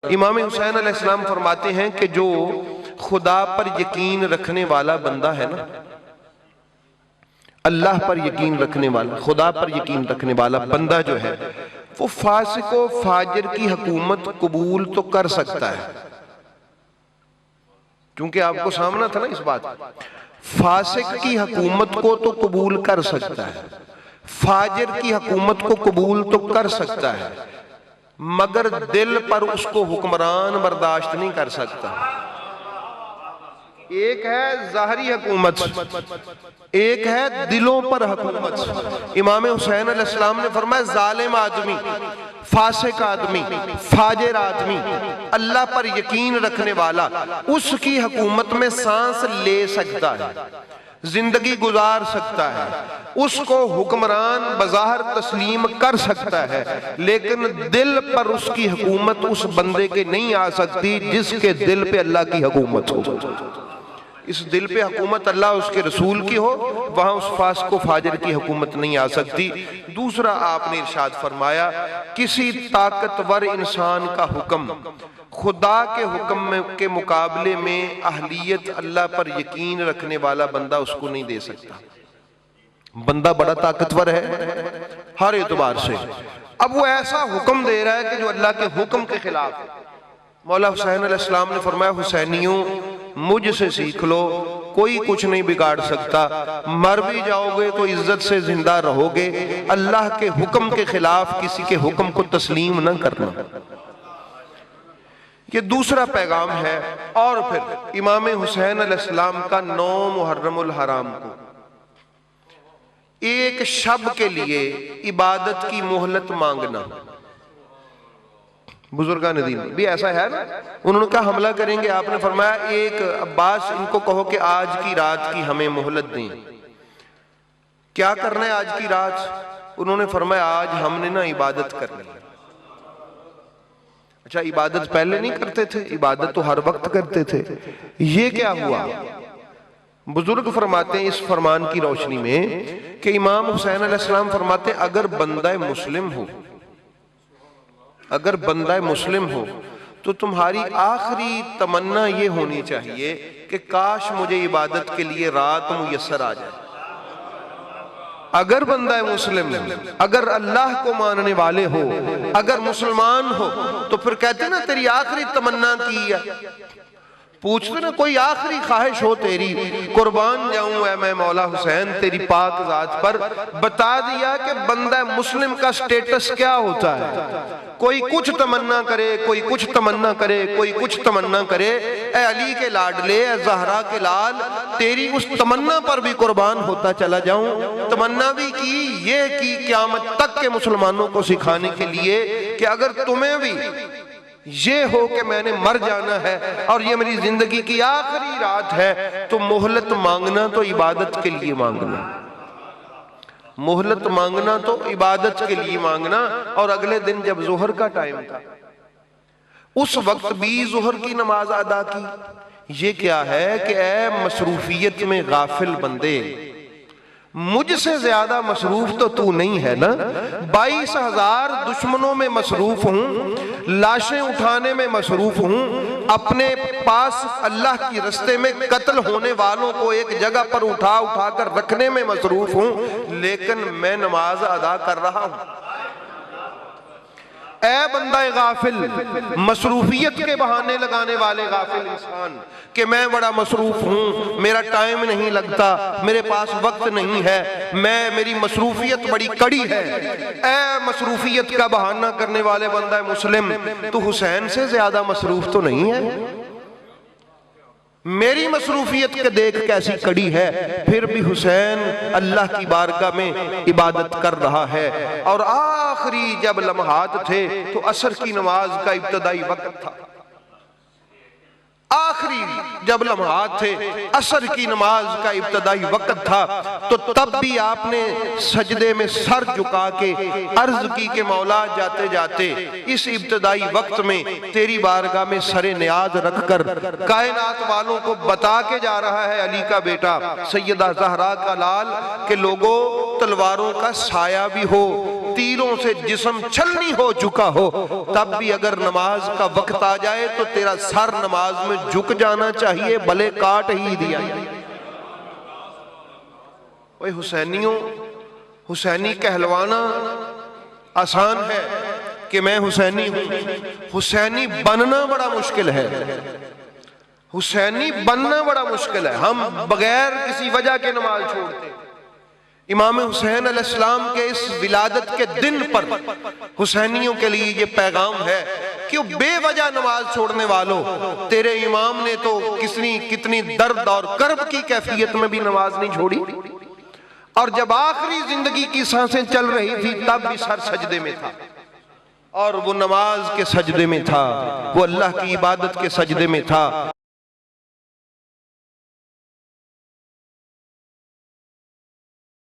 امام حسین علیہ السلام فرماتے ہیں کہ جو خدا پر یقین رکھنے والا بندہ ہے نا، اللہ پر یقین رکھنے والا، خدا پر یقین رکھنے والا بندہ جو ہے وہ فاسق و فاجر کی حکومت قبول تو کر سکتا ہے، کیونکہ آپ کو سامنا تھا نا اس بات، فاسق کی حکومت کو تو قبول کر سکتا ہے، فاجر کی حکومت کو قبول تو کر سکتا ہے، مگر دل پر اس کو حکمران برداشت نہیں کر سکتا۔ ایک ہے ظاہری حکومت، ایک ہے دلوں پر حکومت۔ امام حسین علیہ السلام نے فرمایا ظالم آدمی، فاسق آدمی، فاجر آدمی، اللہ پر یقین رکھنے والا اس کی حکومت میں سانس لے سکتا ہے، زندگی گزار سکتا ہے، اس کو حکمران بظاہر تسلیم کر سکتا ہے، لیکن دل پر اس کی حکومت اس بندے کے نہیں آ سکتی جس کے دل پہ اللہ کی حکومت ہو۔ اس دل پہ حکومت اللہ اس کے رسول کی ہو، وہاں اس فاسق و فاجر کی حکومت نہیں آ سکتی۔ دوسرا آپ نے ارشاد فرمایا کسی طاقتور انسان کا حکم خدا کے حکم کے مقابلے میں اہلیت اللہ پر یقین رکھنے والا بندہ اس کو نہیں دے سکتا۔ بندہ بڑا طاقتور ہے ہر اعتبار سے، اب وہ ایسا حکم دے رہا ہے کہ جو اللہ کے حکم کے خلاف ہے۔ مولا حسین علیہ السلام نے فرمایا حسینیوں مجھ سے سیکھ لو، کوئی کچھ نہیں بگاڑ سکتا، مر بھی جاؤ گے تو عزت سے زندہ رہو گے، اللہ کے حکم کے خلاف کسی کے حکم کو تسلیم نہ کرنا۔ یہ دوسرا پیغام ہے۔ اور پھر امام حسین علیہ السلام کا 9 محرم الحرام کو ایک شب کے لیے عبادت کی مہلت مانگنا۔ بزرگان دین بھی ایسا ہے نا، انہوں نے کہا حملہ کریں گے، آپ نے فرمایا ایک عباس ان کو کہو کہ آج کی رات کی ہمیں مہلت دیں۔ کیا کرنا ہے آج کی رات؟ انہوں نے فرمایا آج ہم نے نا عبادت کرنی ہے۔ اچھا عبادت پہلے نہیں کرتے تھے؟ عبادت تو ہر وقت کرتے تھے، یہ کیا ہوا؟ بزرگ فرماتے ہیں اس فرمان کی روشنی میں کہ امام حسین علیہ السلام فرماتے ہیں اگر بندہ مسلم ہو، اگر بندہ مسلم ہو تو تمہاری آخری تمنا یہ ہونی چاہیے کہ کاش مجھے عبادت کے لیے رات میسر آ جائے۔ اگر بندہ مسلم، اگر اللہ کو ماننے والے ہو، اگر مسلمان ہو، تو پھر کہتے ہیں نا تیری آخری تمنا کی ہے، پوچھتے نا کوئی آخری خواہش ہو تیری، قربان جاؤں اے میں مولا حسین تیری پاک ذات پر۔ بتا دیا کہ بندہ مسلم کا سٹیٹس کیا ہوتا ہے۔ کوئی کچھ تمنا کرے، کوئی کچھ تمنا کرے، کوئی کچھ تمنا کرے، اے علی کے لاڈلے، اے زہرا کے لال، تیری اس تمنا پر بھی قربان ہوتا چلا جاؤں۔ تمنا بھی کی، یہ کی قیامت تک کے مسلمانوں کو سکھانے کے لیے کہ اگر تمہیں بھی یہ ہو کہ میں نے مر جانا ہے اور یہ میری زندگی کی آخری رات ہے، تو مہلت مانگنا تو عبادت کے لیے مانگنا، مہلت مانگنا تو عبادت کے لیے مانگنا۔ اور اگلے دن جب ظہر کا ٹائم تھا اس وقت بھی ظہر کی نماز ادا کی۔ یہ کیا ہے کہ اے مصروفیت میں غافل بندے، مجھ سے زیادہ مصروف تو تو نہیں ہے نا، 22,000 دشمنوں میں مصروف ہوں، لاشیں اٹھانے میں مصروف ہوں، اپنے پاس اللہ کی رستے میں قتل ہونے والوں کو ایک جگہ پر اٹھا اٹھا کر رکھنے میں مصروف ہوں، لیکن میں نماز ادا کر رہا ہوں۔ اے بندہ غافل، مصروفیت کے بہانے لگانے والے غافل انسان کہ میں بڑا مصروف ہوں، میرا ٹائم نہیں لگتا، میرے پاس وقت نہیں ہے، میری مصروفیت بڑی کڑی ہے۔ اے مصروفیت کا بہانہ کرنے والے بندہ مسلم، تو حسین سے زیادہ مصروف تو نہیں ہے؟ میری مصروفیت کے دیکھ کیسی کڑی ہے، پھر بھی حسین اللہ کی بارگاہ میں عبادت کر رہا ہے۔ اور آخری جب لمحات تھے تو عصر کی نماز کا ابتدائی وقت تھا، آخری جب لمحات تھے عصر کی نماز کا ابتدائی وقت تھا، تو تب بھی آپ نے سجدے میں سر جھکا کے عرض کی کہ مولا جاتے جاتے اس ابتدائی وقت میں تیری بارگاہ میں سر نیاز رکھ کر کائنات والوں کو بتا کے جا رہا ہے علی کا بیٹا سیدہ زہرا کا لال کہ لوگوں تلواروں کا سایہ بھی ہو، تیروں سے جسم چھلنی ہو چکا ہو، تب بھی اگر نماز کا وقت آ جائے تو تیرا سر نماز میں جھک جانا چاہیے، بھلے کاٹ ہی دیا۔ اوے حسینیوں، حسینی کہلوانا آسان ہے کہ میں حسینی ہوں، حسینی بننا بڑا مشکل ہے۔ حسینی بننا بڑا مشکل ہے، ہم بغیر کسی وجہ کے نماز چھوڑتے ہیں۔ امام حسین علیہ السلام کے اس ولادت کے دن پر حسینیوں کے لیے یہ پیغام ہے کہ بے وجہ نماز چھوڑنے والوں، تیرے امام نے تو کتنی درد اور کرب کی کیفیت میں بھی نماز نہیں چھوڑی، اور جب آخری زندگی کی سانسیں چل رہی تھی تب بھی سر سجدے میں تھا، اور وہ نماز کے سجدے میں تھا، وہ اللہ کی عبادت کے سجدے میں تھا۔